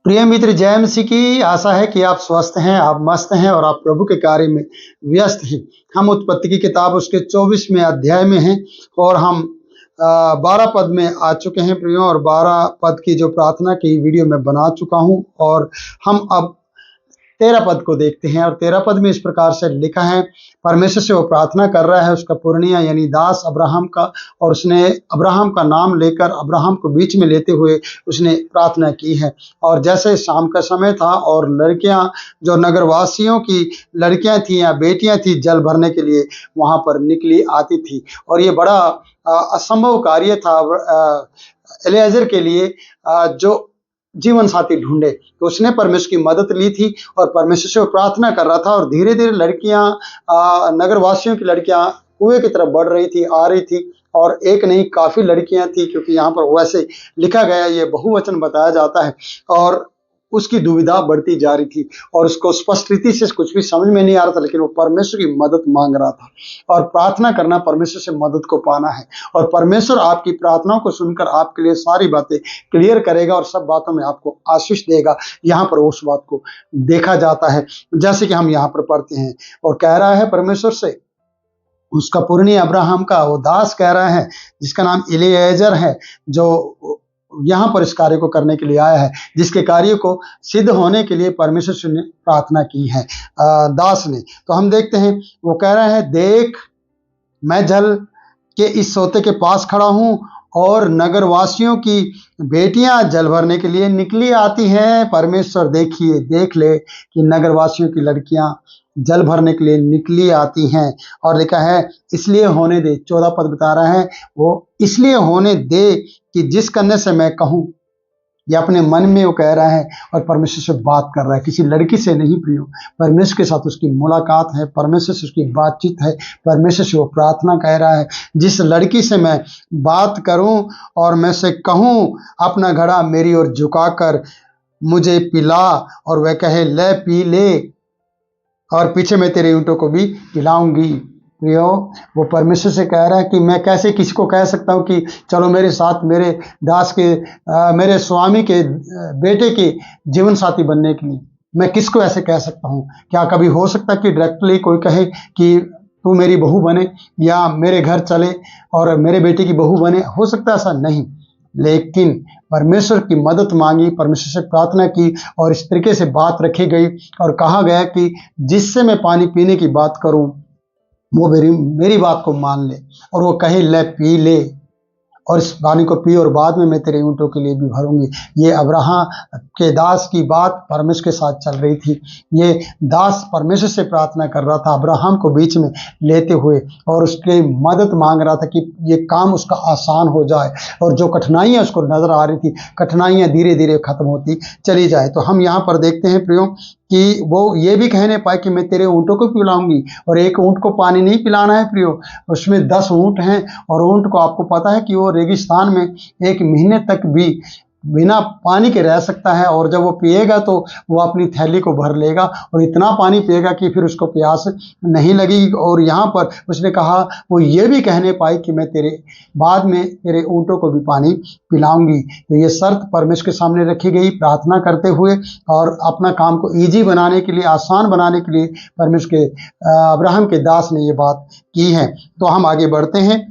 प्रिय मित्र, जय मसीह की। आशा है कि आप स्वस्थ हैं, आप मस्त हैं और आप प्रभु के कार्य में व्यस्त हैं। हम उत्पत्ति की किताब उसके 24वें अध्याय में हैं और हम 12 पद में आ चुके हैं प्रियो, और 12 पद की जो प्रार्थना की वीडियो मैं बना चुका हूं और हम अब 13 पद को देखते हैं। और 13 पद में इस प्रकार से लिखा है, परमेश्वर से वो प्रार्थना कर रहा है, उसका पुरनिया यानी दास अब्राहम का, और उसने अब्राहम का नाम लेकर अब्राहम को बीच में लेते हुए उसने प्रार्थना की है। और जैसे शाम का समय था और लड़कियां, जो नगरवासियों की लड़कियां थी या बेटियां थी, जल भरने के लिए वहां पर निकली आती थी। और ये बड़ा असंभव कार्य था एलिएजर के लिए, जो जीवन साथी ढूंढे। तो उसने परमेश्वर की मदद ली थी और परमेश्वर से वो प्रार्थना कर रहा था। और धीरे धीरे लड़कियां, नगरवासियों की लड़कियां कुएं की तरफ बढ़ रही थी, आ रही थी। और एक नहीं, काफी लड़कियां थी, क्योंकि यहाँ पर वैसे लिखा गया, ये बहुवचन बताया जाता है। और उसकी दुविधा बढ़ती जा रही थी और उसको स्पष्ट रीति से कुछ भी समझ में नहीं आ रहा था, लेकिन वो परमेश्वर की मदद मांग रहा था। और प्रार्थना करना परमेश्वर से मदद को पाना है, और परमेश्वर आपकी प्रार्थनाओं को सुनकर आपके लिए सारी बातें क्लियर करेगा और सब बातों में आपको आशीष देगा। यहाँ पर उस बात को देखा जाता है, जैसे कि हम यहाँ पर पढ़ते हैं। और कह रहा है परमेश्वर से, उसका पुरनिया अब्राहम का वो दास कह रहा है, जिसका नाम एलीएजर है, जो यहाँ पर इस कार्य को करने के लिए आया है, जिसके कार्य को सिद्ध होने के लिए परमेश्वर से ने प्रार्थना की है दास ने। तो हम देखते हैं, वो कह रहा है, देख मैं जल के इस सोते के पास खड़ा हूं और नगरवासियों की बेटियां जल भरने के लिए निकली आती हैं। परमेश्वर देखिए, देख ले कि नगरवासियों की लड़कियां जल भरने के लिए निकली आती हैं। और लिखा है, इसलिए होने दे। 14 पद बता रहा है, वो इसलिए होने दे कि जिस करने से मैं कहूं। ये अपने मन में वो कह रहा है और परमेश्वर से बात कर रहा है, किसी लड़की से नहीं प्रियो। परमेश्वर के साथ उसकी मुलाकात है, परमेश्वर से उसकी बातचीत है, परमेश्वर से वो प्रार्थना कह रहा है। जिस लड़की से मैं बात करूं और मैं से कहूं, अपना घड़ा मेरी ओर झुकाकर मुझे पिला, और वह कहे, ले पी ले, और पीछे मैं तेरे ऊँटों को भी पिलाऊंगी। प्रियो, वो परमेश्वर से कह रहा है कि मैं कैसे किसी को कह सकता हूँ कि चलो मेरे साथ, मेरे दास के, मेरे स्वामी के बेटे के जीवन साथी बनने के लिए मैं किसको ऐसे कह सकता हूँ? क्या कभी हो सकता है कि डायरेक्टली कोई कहे कि तू मेरी बहू बने या मेरे घर चले और मेरे बेटे की बहू बने? हो सकता है ऐसा नहीं, लेकिन परमेश्वर की मदद मांगी, परमेश्वर से प्रार्थना की और इस तरीके से बात रखी गई और कहा गया कि जिससे मैं पानी पीने की बात करूं, वो मेरी बात को मान ले, और वो कहे, ले पी ले, और इस पानी को पी, और बाद में मैं तेरे ऊँटों के लिए भी भरूंगी। ये अब्राहम के दास की बात परमेश्वर के साथ चल रही थी। ये दास परमेश्वर से प्रार्थना कर रहा था, अब्राहम को बीच में लेते हुए, और उसकी मदद मांग रहा था कि ये काम उसका आसान हो जाए, और जो कठिनाइयाँ उसको नजर आ रही थी, कठिनाइयाँ धीरे धीरे खत्म होती चली जाए। तो हम यहाँ पर देखते हैं प्रियो कि वो ये भी कहने पाए कि मैं तेरे ऊँटों को पिलाऊंगी। और एक ऊँट को पानी नहीं पिलाना है प्रियो, उसमें 10 ऊँट हैं, और ऊँट को आपको पता है कि वो रेगिस्तान में 1 महीने तक भी बिना पानी के रह सकता है, और जब वो पिएगा तो वो अपनी थैली को भर लेगा और इतना पानी पिएगा कि फिर उसको प्यास नहीं लगेगी। और यहाँ पर उसने कहा, वो ये भी कहने पाए कि मैं तेरे बाद में तेरे ऊँटों को भी पानी पिलाऊंगी। तो ये शर्त परमेश्वर के सामने रखी गई प्रार्थना करते हुए, और अपना काम को ईजी बनाने के लिए, आसान बनाने के लिए परमेश्वर के अब्राहम के दास ने ये बात की है। तो हम आगे बढ़ते हैं।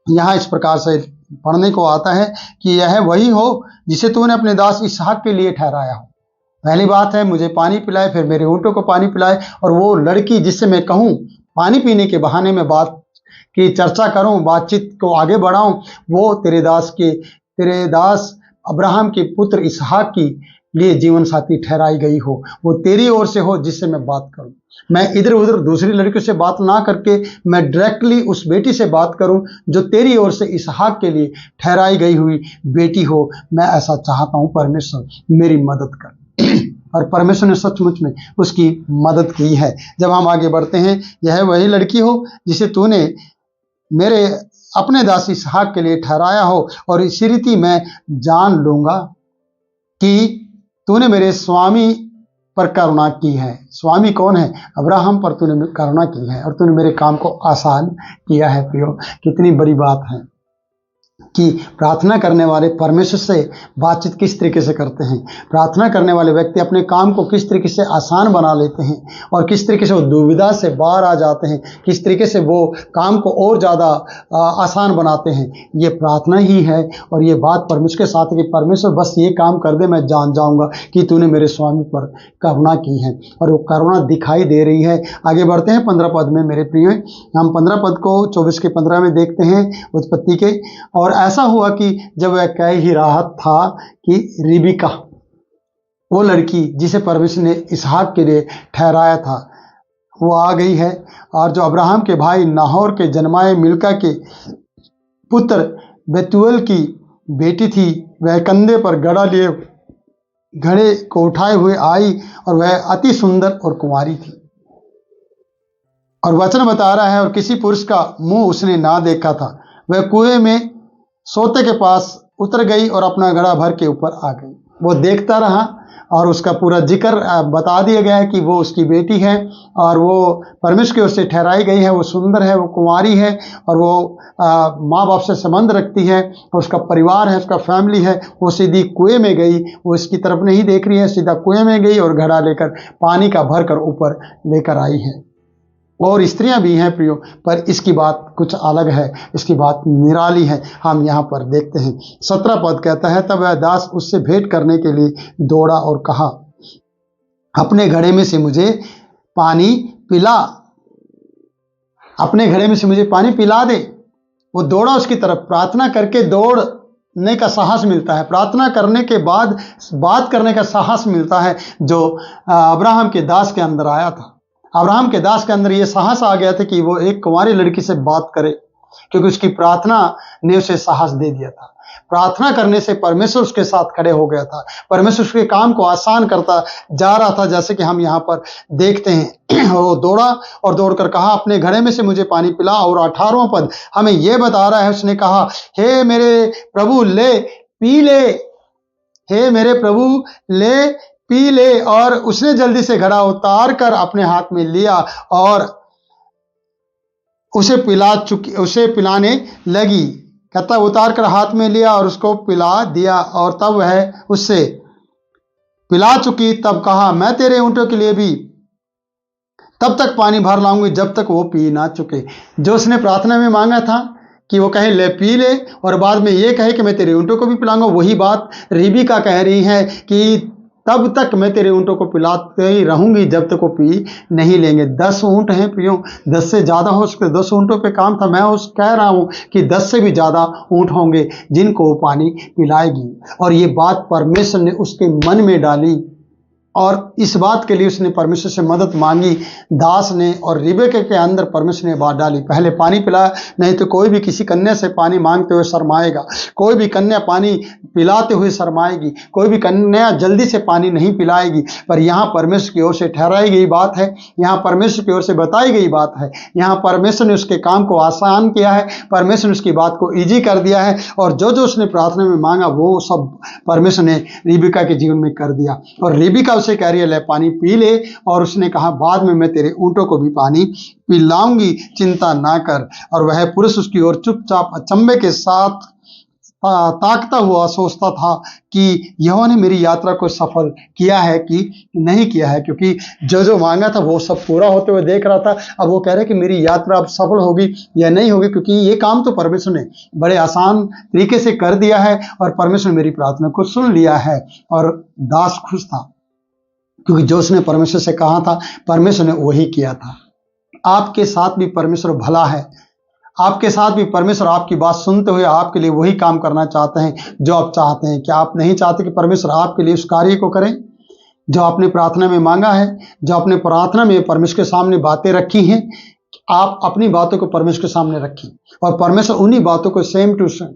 यहाँ इस प्रकार से पढ़ने को आता है कि यह वही हो जिसे तूने अपने दास इसहाक के लिए ठहराया हो। पहली बात है, मुझे पानी पिलाए, फिर मेरे ऊँटों को पानी पिलाए, और वो लड़की जिससे मैं कहूँ, पानी पीने के बहाने में बात की चर्चा करूं, बातचीत को आगे बढ़ाऊं, वो तेरे दास अब्राहम के पुत्र इसहाक की लिए जीवन साथी ठहराई गई हो। वो तेरी ओर से हो जिससे मैं बात करूं। मैं इधर उधर दूसरी लड़कियों से बात ना करके मैं डायरेक्टली उस बेटी से बात करूं जो तेरी ओर से इसहाक के लिए ठहराई गई हुई बेटी हो। मैं ऐसा चाहता हूं, परमेश्वर मेरी मदद कर। और परमेश्वर ने सचमुच में उसकी मदद की है। जब हम आगे बढ़ते हैं, यह वही लड़की हो जिसे तूने मेरे अपने दास इसहाक के लिए ठहराया हो, और इसी रीति मैं जान लूंगा कि तूने मेरे स्वामी पर करुणा की है। स्वामी कौन है? अब्राहम पर तूने करुणा की है और तूने मेरे काम को आसान किया है। प्रियो, कितनी बड़ी बात है। कि प्रार्थना करने वाले परमेश्वर से बातचीत किस तरीके से करते हैं। प्रार्थना करने वाले व्यक्ति अपने काम को किस तरीके से आसान बना लेते हैं और किस तरीके से वो दुविधा से बाहर आ जाते हैं, किस तरीके से वो काम को और ज़्यादा आसान बनाते हैं। ये प्रार्थना ही है और ये बात परमेश्वर के साथ है कि परमेश्वर बस ये काम कर दे, मैं जान जाऊँगा कि तूने मेरे स्वामी पर करुणा की है, और वो करुणा दिखाई दे रही है। आगे बढ़ते हैं 15 पद में मेरे प्रिय, हम 15 पद को 24 के 15 में देखते हैं उत्पत्ति के। और ऐसा हुआ कि जब वह कह ही रहा था कि रिबिका, वो लड़की जिसे परमेश्वर ने इसहाक के लिए ठहराया था, वो आ गई है। और जो अब्राहम के भाई नाहोर के जन्माए मिल्का के पुत्र बेतुएल की बेटी थी, वह कंधे पर घड़ा लिए घड़े को उठाए हुए आई, और वह अति सुंदर और कुंवारी थी। और वचन बता रहा है, और किसी पुरुष का मुंह उसने ना देखा था। वह कुएं में सोते के पास उतर गई और अपना घड़ा भर के ऊपर आ गई। वो देखता रहा और उसका पूरा जिक्र बता दिया गया है कि वो उसकी बेटी है और वो परमेश्वर की ओर से ठहराई गई है, वो सुंदर है, वो कुंवारी है और वो माँ बाप से संबंध रखती है, और उसका परिवार है, उसका फैमिली है। वो सीधी कुएं में गई, वो इसकी तरफ नहीं देख रही है, सीधा कुएं में गई और घड़ा लेकर पानी का भर कर ऊपर लेकर आई है। और स्त्रियां भी हैं प्रियो, पर इसकी बात कुछ अलग है, इसकी बात निराली है। हम यहाँ पर देखते हैं 17 पद कहता है, तब वह दास उससे भेंट करने के लिए दौड़ा और कहा, अपने घड़े में से मुझे पानी पिला, अपने घड़े में से मुझे पानी पिला दे। वो दौड़ा उसकी तरफ। प्रार्थना करके दौड़ने का साहस मिलता है, प्रार्थना करने के बाद बात करने का साहस मिलता है, जो अब्राहम के दास के अंदर आया था। अब्राहम के दास के अंदर ये साहस आ गया था कि वो एक कुंवारी लड़की से बात करे, क्योंकि उसकी प्रार्थना ने उसे साहस दे दिया था। प्रार्थना करने से परमेश्वर उसके साथ खड़े हो गया था, परमेश्वर उसके काम को आसान करता जा रहा था, जैसे कि हम यहाँ पर देखते हैं। वो दौड़ा और दौड़कर कहा, अपने घड़े में से मुझे पानी पिला। और 18वां पद हमें यह बता रहा है, उसने कहा, हे मेरे प्रभु ले पी ले, हे मेरे प्रभु ले पी ले। और उसने जल्दी से घड़ा उतार कर अपने हाथ में लिया और उसे पिलाने लगी। कहता उतार कर हाथ में लिया और उसको पिला दिया, और तब वह उससे पिला चुकी। तब कहा, मैं तेरे ऊंटों के लिए भी तब तक पानी भर लाऊंगी जब तक वो पी ना चुके। जो उसने प्रार्थना में मांगा था कि वो कहे ले पी ले, और बाद में ये कहे कि मैं तेरे ऊंटों को भी पिलाऊंगा, वही बात रिबिका कह रही है कि तब तक मैं तेरे ऊँटों को पिलाते ही रहूंगी जब तक वो पी नहीं लेंगे। 10 ऊँट हैं प्रियो, 10 से ज़्यादा हो सकते, 10 ऊँटों पे काम था। मैं कह रहा हूँ कि 10 से भी ज़्यादा ऊँट होंगे जिनको वो पानी पिलाएगी। और ये बात परमेश्वर ने उसके मन में डाली, और इस बात के लिए उसने परमेश्वर से मदद मांगी, दास ने। और रिबेका के अंदर परमेश्वर ने बात डाली, पहले पानी पिलाया। नहीं तो कोई भी किसी कन्या से पानी मांगते हुए शर्माएगा, कोई भी कन्या पानी पिलाते हुए शर्माएगी, कोई भी कन्या जल्दी से पानी नहीं पिलाएगी। पर यहाँ परमेश्वर की ओर से ठहराई गई बात है, यहाँ परमेश्वर की ओर से बताई गई बात है, यहाँ परमेश्वर ने उसके काम को आसान किया है, परमेश्वर ने उसकी बात को ईजी कर दिया है। और जो जो उसने प्रार्थना में मांगा वो सब परमेश्वर ने रिबिका के जीवन में कर दिया। और रिबिका उसे कह रही है ले पानी पी ले, और उसने कहा बाद में मैं तेरे ऊंटों को भी पानी पिलाऊंगी, चिंता ना कर। और वह पुरुष उसकी ओर चुपचाप अचंभे के साथ ताकता हुआ सोचता था कि यहोवा ने मेरी यात्रा को सफल किया है कि नहीं किया है, क्योंकि जो जो मांगा था वो सब पूरा होते हुए देख रहा था। अब वो कह रहे कि मेरी यात्रा अब सफल होगी या नहीं होगी, क्योंकि ये काम तो परमेश्वर ने बड़े आसान तरीके से कर दिया है और परमेश्वर ने मेरी प्रार्थना को सुन लिया है। और दास खुश था, क्योंकि जो उसने परमेश्वर से कहा था परमेश्वर ने वही किया था। आपके साथ भी परमेश्वर भला है, आपके साथ भी परमेश्वर आपकी बात सुनते हुए आपके लिए वही काम करना चाहते हैं जो आप चाहते हैं। क्या आप नहीं चाहते कि परमेश्वर आपके लिए उस कार्य को करें जो आपने प्रार्थना में मांगा है, जो आपने प्रार्थना में परमेश्वर के सामने बातें रखी हैं? आप अपनी बातों को परमेश्वर के सामने रखें और परमेश्वर उन्हीं बातों को सेम टू सेम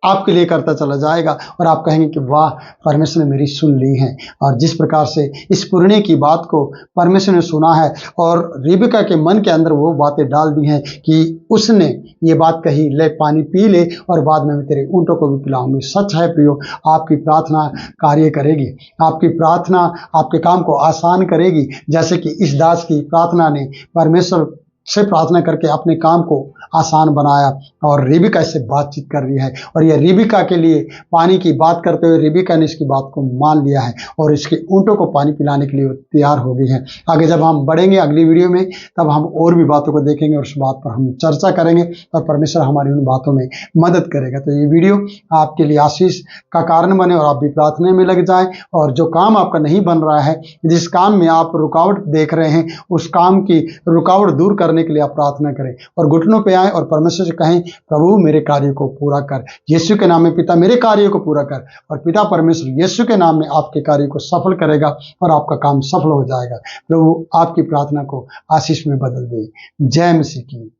आपके लिए करता चला जाएगा, और आप कहेंगे कि वाह परमेश्वर ने मेरी सुन ली है। और जिस प्रकार से इस पुरने की बात को परमेश्वर ने सुना है और रिबिका के मन के अंदर वो बातें डाल दी हैं कि उसने ये बात कही ले पानी पी ले और बाद में मैं तेरे ऊँटों को भी पिलाऊंगी। सच है प्रियो, आपकी प्रार्थना कार्य करेगी, आपकी प्रार्थना आपके काम को आसान करेगी। जैसे कि इस दास की प्रार्थना ने परमेश्वर से प्रार्थना करके अपने काम को आसान बनाया और रिबिका इससे बातचीत कर रही है और यह रिबिका के लिए पानी की बात करते हुए रिबिका ने इसकी बात को मान लिया है और इसके ऊँटों को पानी पिलाने के लिए तैयार हो गई है। आगे जब हम बढ़ेंगे अगली वीडियो में तब हम और भी बातों को देखेंगे और उस बात पर हम चर्चा करेंगे और परमेश्वर हमारी उन बातों में मदद करेगा। तो ये वीडियो आपके लिए आशीष का कारण बने और आप भी प्रार्थना में लग जाएं और जो काम आपका नहीं बन रहा है, जिस काम में आप रुकावट देख रहे हैं, उस काम की रुकावट दूर करने के लिए आप प्रार्थना करें और घुटनों पे आए और परमेश्वर से कहें, प्रभु मेरे कार्य को पूरा कर, यीशु के नाम में पिता मेरे कार्य को पूरा कर। और पिता परमेश्वर यीशु के नाम में आपके कार्य को सफल करेगा और आपका काम सफल हो जाएगा। प्रभु आपकी प्रार्थना को आशीष में बदल दे। जय मसीह की।